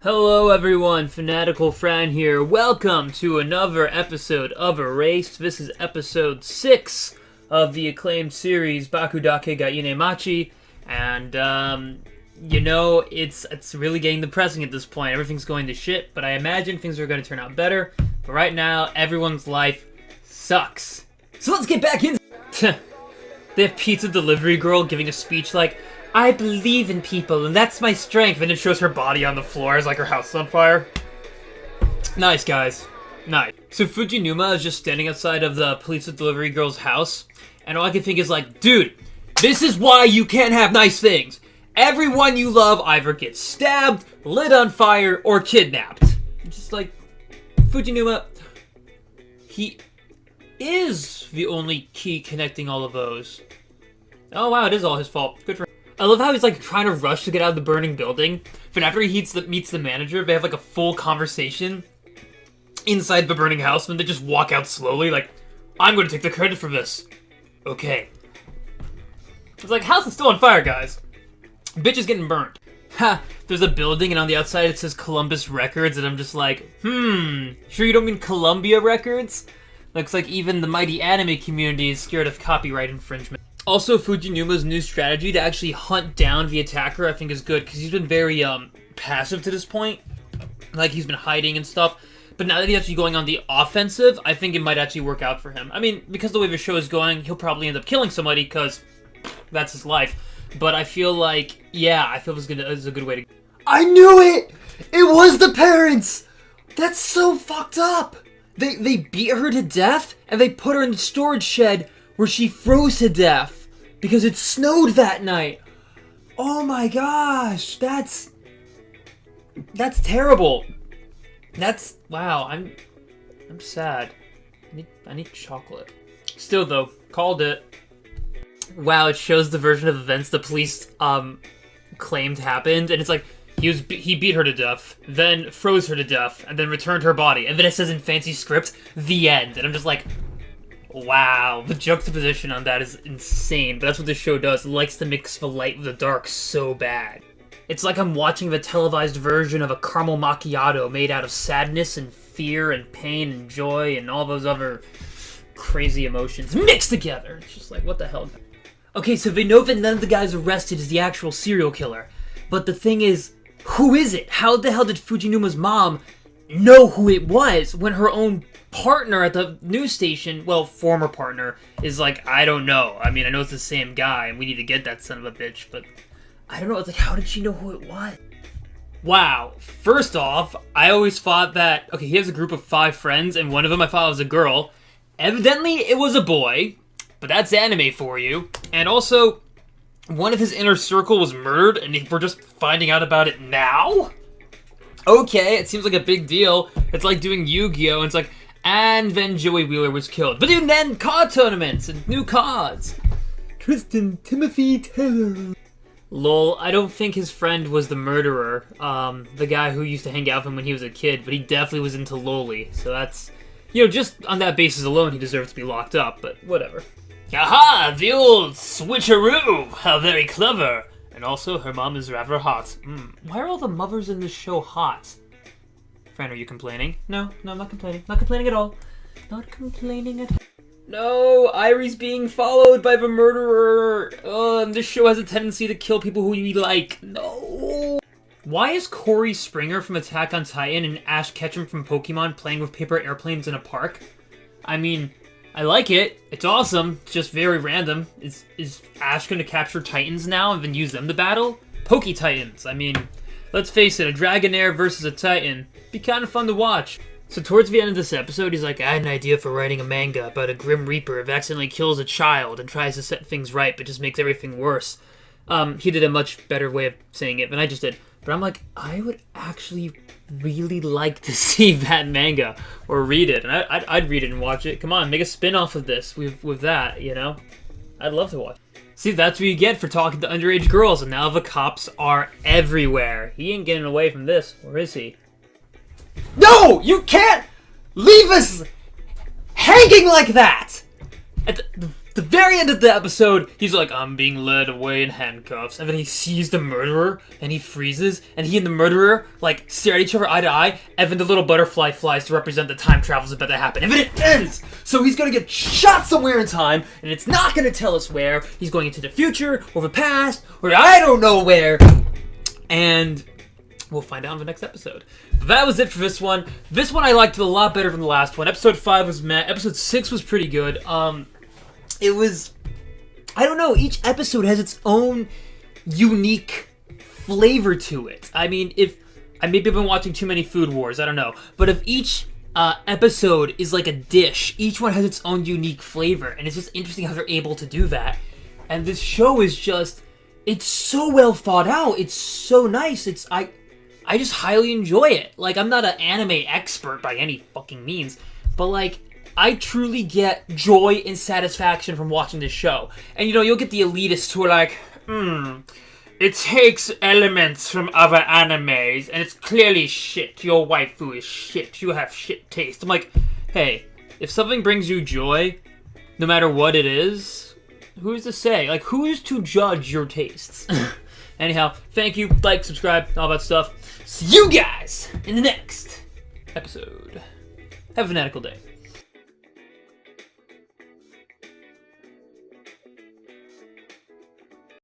Hello everyone, Fanatical Fran here. Welcome to another episode of Erased. This is episode 6 of the acclaimed series Bakudake ga Inemachi. And, it's really getting depressing at this point. Everything's going to shit, but I imagine things are going to turn out better. But right now, everyone's life sucks. So let's get back in. They have Pizza Delivery Girl giving a speech like, I believe in people, and that's my strength. And it shows her body on the floor as like her house is on fire. Nice, guys. Nice. So Fujinuma is just standing outside of the Pizza Delivery Girl's house, and all I can think is like, dude, this is why you can't have nice things. Everyone you love either gets stabbed, lit on fire, or kidnapped. Just like, Fujinuma, he is the only key connecting all of those. Oh wow, it is all his fault. Good for him. I love how he's like trying to rush to get out of the burning building, but after he meets the manager, they have like a full conversation inside the burning house, and they just walk out slowly like, I'm going to take the credit for this. Okay. It's like, house is still on fire, guys. Bitch is getting burnt. Ha! There's a building, and on the outside it says Columbus Records, and I'm just like, sure you don't mean Columbia Records? Looks like even the mighty anime community is scared of copyright infringement. Also, Fujinuma's new strategy to actually hunt down the attacker I think is good, because he's been very passive to this point. Like, he's been hiding and stuff. But now that he's actually going on the offensive, I think it might actually work out for him. I mean, because the way the show is going, he'll probably end up killing somebody, because that's his life. But I feel like, yeah, I feel this is a good way to go. I knew it! It was the parents! That's so fucked up! They beat her to death, and they put her in the storage shed where she froze to death. Because it snowed that night. Oh my gosh, that's terrible. Wow, I'm sad. I need chocolate. Still though, called it. Wow, it shows the version of events the police claimed happened, and it's like he beat her to death, then froze her to death, and then returned her body, and then it says in fancy script, the end, and I'm just like, wow, the juxtaposition on that is insane, but that's what this show does. It likes to mix the light with the dark so bad. It's like I'm watching the televised version of a caramel macchiato made out of sadness and fear and pain and joy and all those other crazy emotions mixed together. It's just like, what the hell? Okay, so they know that none of the guys arrested is the actual serial killer, but the thing is, who is it? How the hell did Fujinuma's mom know who it was when her own partner at the news station, well, former partner, is like, I don't know. I mean, I know it's the same guy, and we need to get that son of a bitch, but I don't know. It's like, how did she know who it was? Wow. First off, I always thought that, okay, he has a group of 5 friends, and one of them I thought was a girl. Evidently, it was a boy, but that's anime for you. And also, one of his inner circle was murdered, and we're just finding out about it now? Okay, it seems like a big deal. It's like doing Yu-Gi-Oh! And it's like, and then Joey Wheeler was killed. But then card tournaments and new cards. Tristan Timothy Taylor. Lol, I don't think his friend was the murderer. The guy who used to hang out with him when he was a kid, but he definitely was into Loli. So that's, just on that basis alone, he deserves to be locked up, but whatever. Aha! The old switcheroo! How very clever! And also, her mom is rather hot. Why are all the mothers in this show hot? Fran, are you complaining? No, I'm not complaining. Not complaining at all. Not complaining at all. No, Irie's being followed by the murderer. This show has a tendency to kill people who we like. No. Why is Corey Springer from Attack on Titan and Ash Ketchum from Pokemon playing with paper airplanes in a park? I mean, I like it. It's awesome. It's just very random. Is Ash going to capture Titans now and then use them to battle? Poke Titans. I mean, let's face it, a Dragonair versus a Titan. Be kind of fun to watch. So towards the end of this episode, he's like, I had an idea for writing a manga about a Grim Reaper who accidentally kills a child and tries to set things right, but just makes everything worse. He did a much better way of saying it than I just did. But I'm like, I would actually really like to see that manga or read it. And I'd read it and watch it. Come on, make a spin-off of this with that, I'd love to watch. See, that's what you get for talking to underage girls, and now the cops are everywhere. He ain't getting away from this, or is he? No! You can't leave us hanging like that! The the very end of the episode, he's like, I'm being led away in handcuffs. And then he sees the murderer, and he freezes, and he and the murderer, like, stare at each other eye to eye, and then the little butterfly flies to represent the time travel's about to happen. And then it ends! So he's gonna get shot somewhere in time, and it's not gonna tell us where. He's going into the future, or the past, or I don't know where. And we'll find out in the next episode. But that was it for this one. This one I liked a lot better than the last one. Episode 5 was meh. Episode 6 was pretty good. It was... I don't know. Each episode has its own unique flavor to it. I mean, maybe I've been watching too many Food Wars. I don't know. But if each episode is like a dish, each one has its own unique flavor. And it's just interesting how they're able to do that. And this show is just... It's so well thought out. It's so nice. I just highly enjoy it. Like, I'm not an anime expert by any fucking means, but, like, I truly get joy and satisfaction from watching this show. And, you know, you'll get the elitists who are like, it takes elements from other animes, and it's clearly shit. Your waifu is shit. You have shit taste. I'm like, hey, if something brings you joy, no matter what it is, who's to say? Like, who's to judge your tastes? Anyhow, thank you, like, subscribe, all that stuff. See you guys in the next episode. Have a fanatical day.